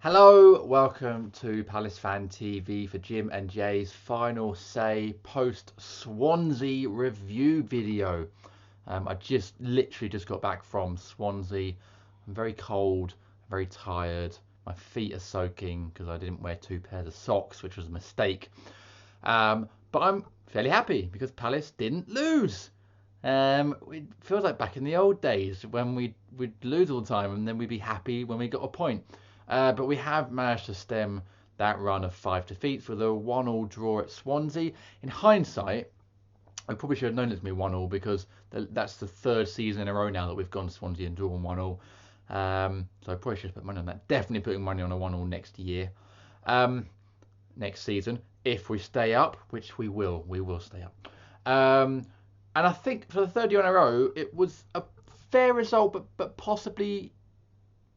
Hello, welcome to Palace Fan TV for Jim and Jay's final say post Swansea review video. I literally just got back from Swansea. I'm very cold, very tired. My feet are soaking because I didn't wear two pairs of socks, which was a mistake. But I'm fairly happy because Palace didn't lose. It feels like back in the old days when we'd lose all the time and then we'd be happy when we got a point. But we have managed to stem that run of 5 defeats with a 1-1 draw at Swansea. In hindsight, I probably should have known it to be 1-1 because that's the third season in a row now that we've gone to Swansea and drawn 1-1. So I probably should have put money on that. Definitely putting money on a 1-1 next year. Next season, if we stay up, which we will stay up. And I think for the third year in a row, it was a fair result, but possibly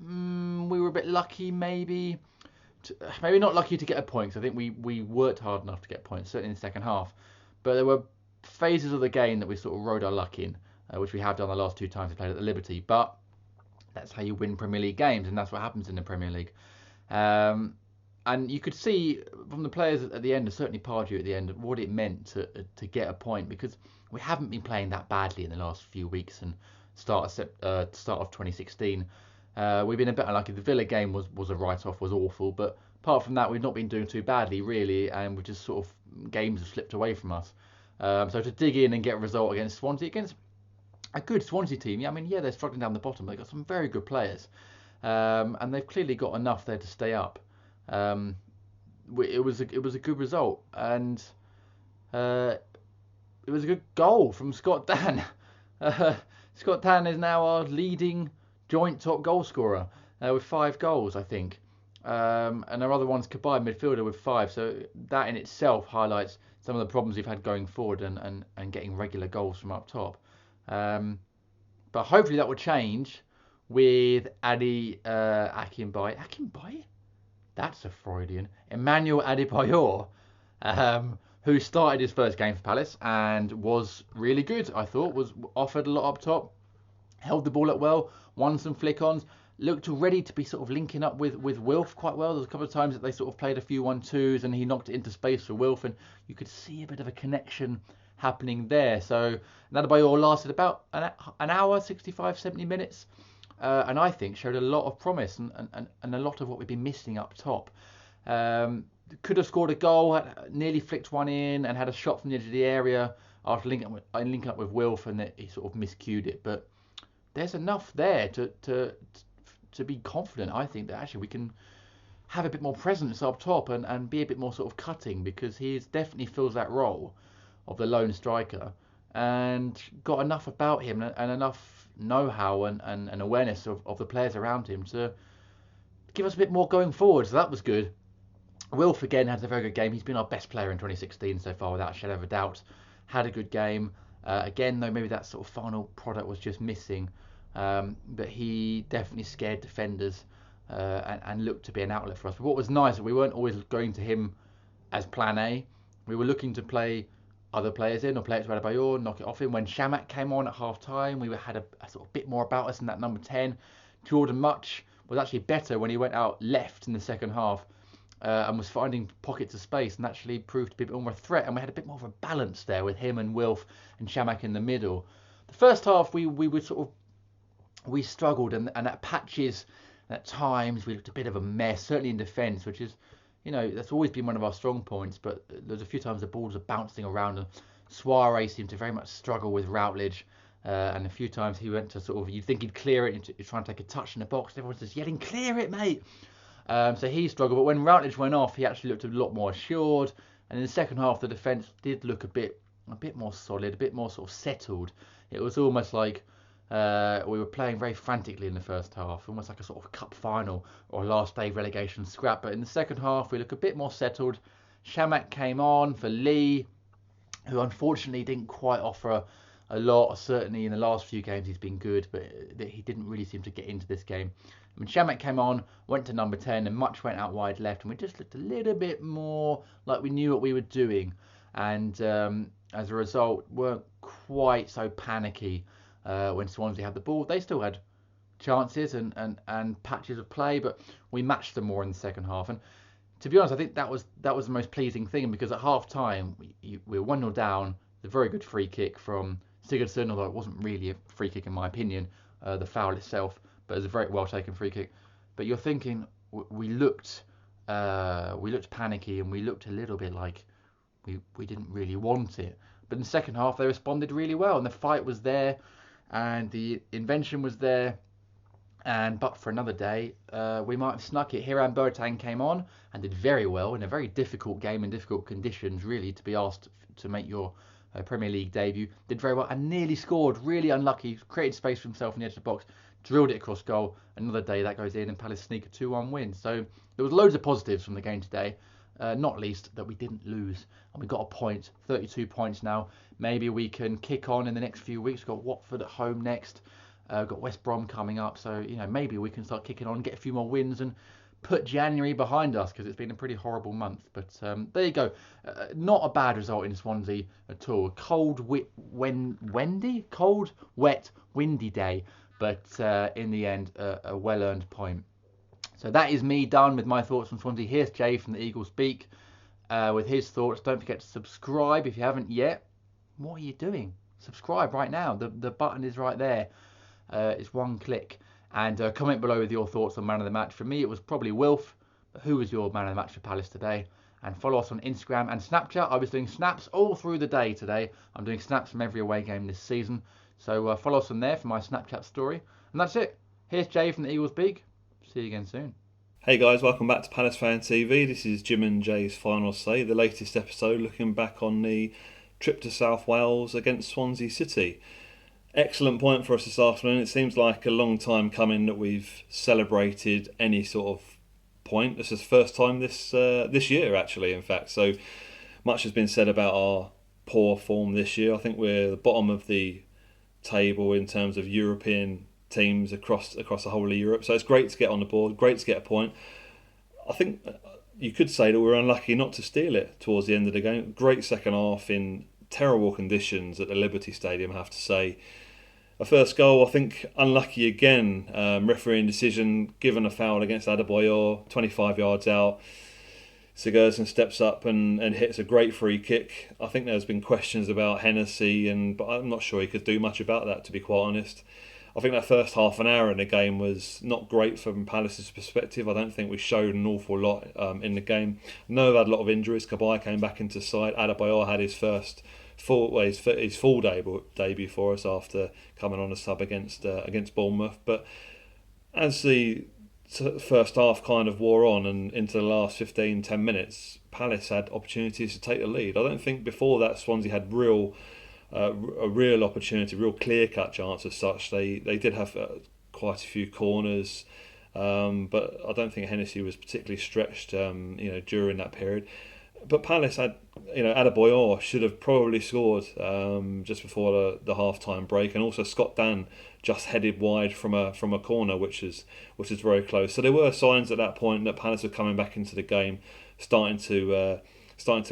we were a bit lucky, maybe not lucky to get a point. 'Cause I think we worked hard enough to get points, certainly in the second half. But there were phases of the game that we sort of rode our luck in, which we have done the last two times we played at the Liberty. But that's how you win Premier League games, and that's what happens in the Premier League. And you could see from the players at the end, certainly Pardew at the end, what it meant to get a point, because we haven't been playing that badly in the last few weeks and start of 2016. We've been a bit unlucky. The Villa game was a write-off, was awful, but apart from that, we've not been doing too badly really, and we just sort of games have slipped away from us. So to dig in and get a result against Swansea, against a good Swansea team, yeah, I mean, yeah, they're struggling down the bottom. They've got some very good players, and they've clearly got enough there to stay up. It was a good result, and it was a good goal from Scott Dann. Scott Dann is now our leading joint top goal scorer with 5 goals, I think. And our other one's combined midfielder with 5. So that in itself highlights some of the problems we've had going forward and getting regular goals from up top. But hopefully that will change with Adi Akinbaye. Akinbaye? That's a Freudian. Emmanuel Adebayor, who started his first game for Palace and was really good, I thought. Was offered a lot up top, held the ball up well, won some flick-ons, looked ready to be sort of linking up with Wilf quite well. There was a couple of times that they sort of played a few 1-2s and he knocked it into space for Wilf, and you could see a bit of a connection happening there. So Adebayor lasted about an hour, 65, 70 minutes. And I think showed a lot of promise and a lot of what we've been missing up top. Could have scored a goal, nearly flicked one in, and had a shot from the edge of the area after linking up with Wilf, and he sort of miscued it. But there's enough there to be confident, I think, that actually we can have a bit more presence up top and be a bit more sort of cutting, because he definitely fills that role of the lone striker and got enough about him and enough know-how and awareness of the players around him to give us a bit more going forward. So that was good. Wilf again had a very good game. He's been our best player in 2016 so far, without a shadow of a doubt. Had a good game. Again, though, maybe that sort of final product was just missing. But he definitely scared defenders and looked to be an outlet for us. But what was nice, we weren't always going to him as plan A. We were looking to play other players in, or play it to Adebayor, knock it off him. When Shamak came on at half time, we had a sort of bit more about us in that number 10. Jordan Much was actually better when he went out left in the second half and was finding pockets of space, and actually proved to be a bit more of a threat. And we had a bit more of a balance there with him and Wilf and Shamak in the middle. The first half we struggled, and at patches and at times we looked a bit of a mess, certainly in defence, which is, that's always been one of our strong points. But there's a few times the balls are bouncing around, and Suarez seemed to very much struggle with Routledge. And a few times he went to sort of, you'd think he'd clear it, and try and take a touch in the box. Everyone's just yelling, "Clear it, mate!" So he struggled. But when Routledge went off, he actually looked a lot more assured. And in the second half, the defence did look a bit more solid, a bit more sort of settled. It was almost like we were playing very frantically in the first half, almost like a sort of cup final or a last day relegation scrap. But in the second half, we look a bit more settled. Shamak came on for Lee, who unfortunately didn't quite offer a lot. Certainly in the last few games he's been good, but he didn't really seem to get into this game. I mean, Shamak came on, went to number 10, and Much went out wide left, and we just looked a little bit more like we knew what we were doing. And as a result, weren't quite so panicky when Swansea had the ball. They still had chances and patches of play, but we matched them more in the second half. And to be honest, I think that was the most pleasing thing, because at half time we were 1-0 down. The very good free kick from Sigurdsson, although it wasn't really a free kick in my opinion, the foul itself, but it was a very well taken free kick. But you're thinking we looked panicky, and we looked a little bit like we didn't really want it. But in the second half they responded really well, and the fight was there, and the invention was there. And but for another day, we might have snuck it. Hiram Boateng came on and did very well in a very difficult game in difficult conditions, really, to be asked to make your Premier League debut. Did very well and nearly scored. Really unlucky. Created space for himself in the edge of the box. Drilled it across goal. Another day that goes in, and Palace sneak a 2-1 win. So there was loads of positives from the game today. Not least that we didn't lose, and we got a point. 32 points now. Maybe we can kick on in the next few weeks. We've got Watford at home next. Got West Brom coming up, so maybe we can start kicking on, get a few more wins, and put January behind us, because it's been a pretty horrible month. But there you go. Not a bad result in Swansea at all. Cold, wet, windy day, but in the end, a well-earned point. So that is me done with my thoughts on Swansea. Here's Jay from the Eagle Speak with his thoughts. Don't forget to subscribe if you haven't yet. What are you doing? Subscribe right now. The button is right there. It's one click. And comment below with your thoughts on man of the match. For me, it was probably Wilf. But who was your man of the match for Palace today? And follow us on Instagram and Snapchat. I was doing snaps all through the day today. I'm doing snaps from every away game this season. So follow us on there for my Snapchat story. And that's it. Here's Jay from the Eagles Beak. See you again soon. Hey guys, welcome back to Palace Fan TV. This is Jim and Jay's Final Say, the latest episode looking back on the trip to South Wales against Swansea City. Excellent point for us this afternoon. It seems like a long time coming that we've celebrated any sort of point. This is the first time this year, actually, in fact. So much has been said about our poor form this year. I think we're the bottom of the table in terms of European teams across the whole of Europe. So it's great to get on the board, great to get a point. I think you could say that we're unlucky not to steal it towards the end of the game. Great second half in terrible conditions at the Liberty Stadium, I have to say. A first goal, I think, unlucky again. Refereeing decision, given a foul against Adebayor, 25 yards out. Sigurdsson steps up and hits a great free kick. I think there's been questions about Hennessy, but I'm not sure he could do much about that, to be quite honest. I think that first half an hour in the game was not great from Palace's perspective. I don't think we showed an awful lot in the game. I know we've had a lot of injuries. Cabaye came back into side. Adebayor had his full debut for us after coming on a sub against Bournemouth. But as the first half kind of wore on and into the last 15-10 minutes, Palace had opportunities to take the lead. I don't think before that Swansea had a real opportunity, real clear-cut chance as such. They did have quite a few corners, but I don't think Hennessy was particularly stretched during that period. But Palace had, Adebayor should have probably scored just before the half-time break, and also Scott Dann just headed wide from a corner, which is very close. So there were signs at that point that Palace were coming back into the game, starting to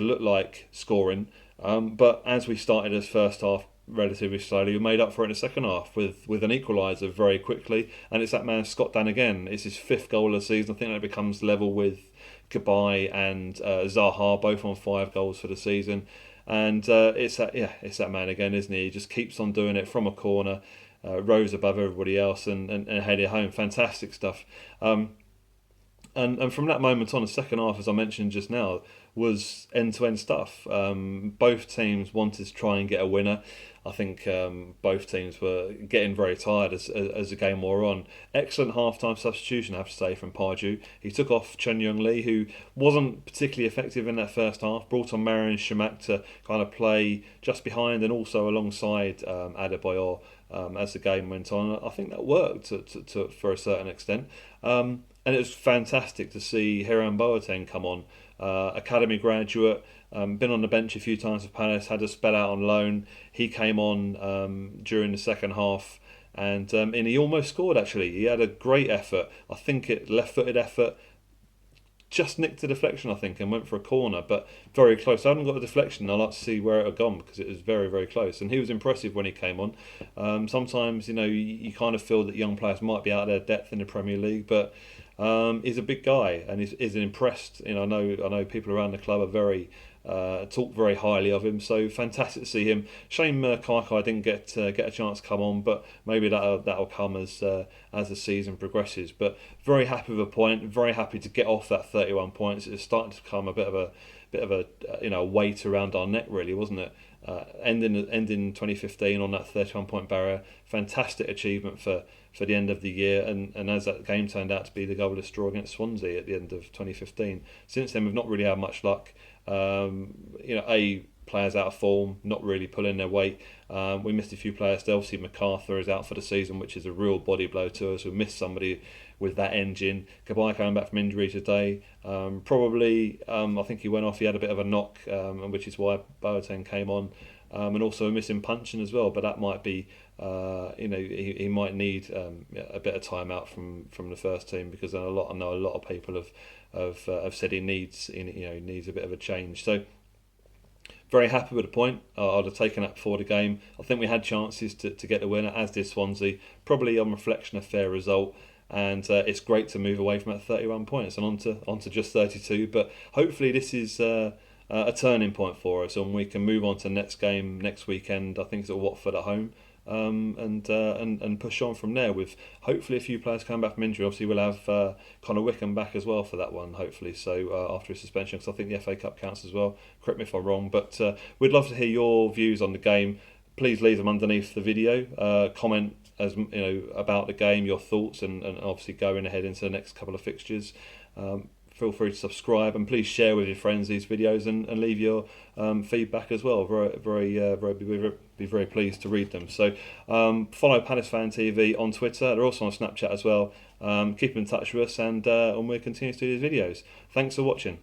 look like scoring. But as we started this first half relatively slowly, we made up for it in the second half with an equaliser very quickly, and it's that man Scott Dann again. It's his 5th goal of the season. I think that becomes level with Cabaye and Zaha, both on 5 goals for the season. And it's that man again, isn't he? He just keeps on doing it from a corner, rose above everybody else and headed home. Fantastic stuff. And from that moment on, the second half, as I mentioned just now, was end-to-end stuff. Both teams wanted to try and get a winner. I think both teams were getting very tired as the game wore on. Excellent half-time substitution, I have to say, from Pardew. He took off Chen Young Lee, who wasn't particularly effective in that first half, brought on Marion Shamak to kind of play just behind and also alongside Adebayor as the game went on. I think that worked to for a certain extent. And it was fantastic to see Hiram Boateng come on. Academy graduate, been on the bench a few times for Palace, had a spell out on loan. He came on during the second half and he almost scored actually. He had a great effort. I think left-footed effort, just nicked a deflection, I think, and went for a corner, but very close. I haven't got a deflection. I'd like to see where it had gone because it was very, very close. And he was impressive when he came on. Sometimes, you kind of feel that young players might be out of their depth in the Premier League, but he's a big guy and he's impressed. I know people around the club are talk very highly of him. So fantastic to see him. Shame Kaikai didn't get a chance to come on, but maybe that'll come as the season progresses. But very happy with a point. Very happy to get off that 31 points. It's starting to become a bit of a weight around our neck, really, wasn't it? Ending 2015 on that 31 point barrier. Fantastic achievement for the end of the year, and as that game turned out to be the goalless draw against Swansea at the end of 2015. Since then, we've not really had much luck. Players out of form, not really pulling their weight. We missed a few players. Obviously, MacArthur is out for the season, which is a real body blow to us. We missed somebody with that engine. Kabay coming back from injury today. I think he went off. He had a bit of a knock, which is why Boateng came on. And also a missing Punchin as well. But that might be, he might need a bit of time out from the first team because I know a lot of people have said he needs a bit of a change. So very happy with the point. I'd have taken that before the game. I think we had chances to get the winner, as did Swansea. Probably on reflection a fair result. And it's great to move away from that 31 points and onto just 32. But hopefully this is a turning point for us, and we can move on to the next game next weekend. I think it's at Watford at home, and push on from there with hopefully a few players coming back from injury. Obviously, we'll have Connor Wickham back as well for that one, hopefully. So after his suspension, because I think the FA Cup counts as well. Correct me if I'm wrong, but we'd love to hear your views on the game. Please leave them underneath the video. Comment about the game, your thoughts, and obviously going ahead into the next couple of fixtures. Feel free to subscribe and please share with your friends these videos and leave your feedback as well. Be very pleased to read them. So follow Palace Fan TV on Twitter. They're also on Snapchat as well. Keep in touch with us and we'll continue to do these videos. Thanks for watching.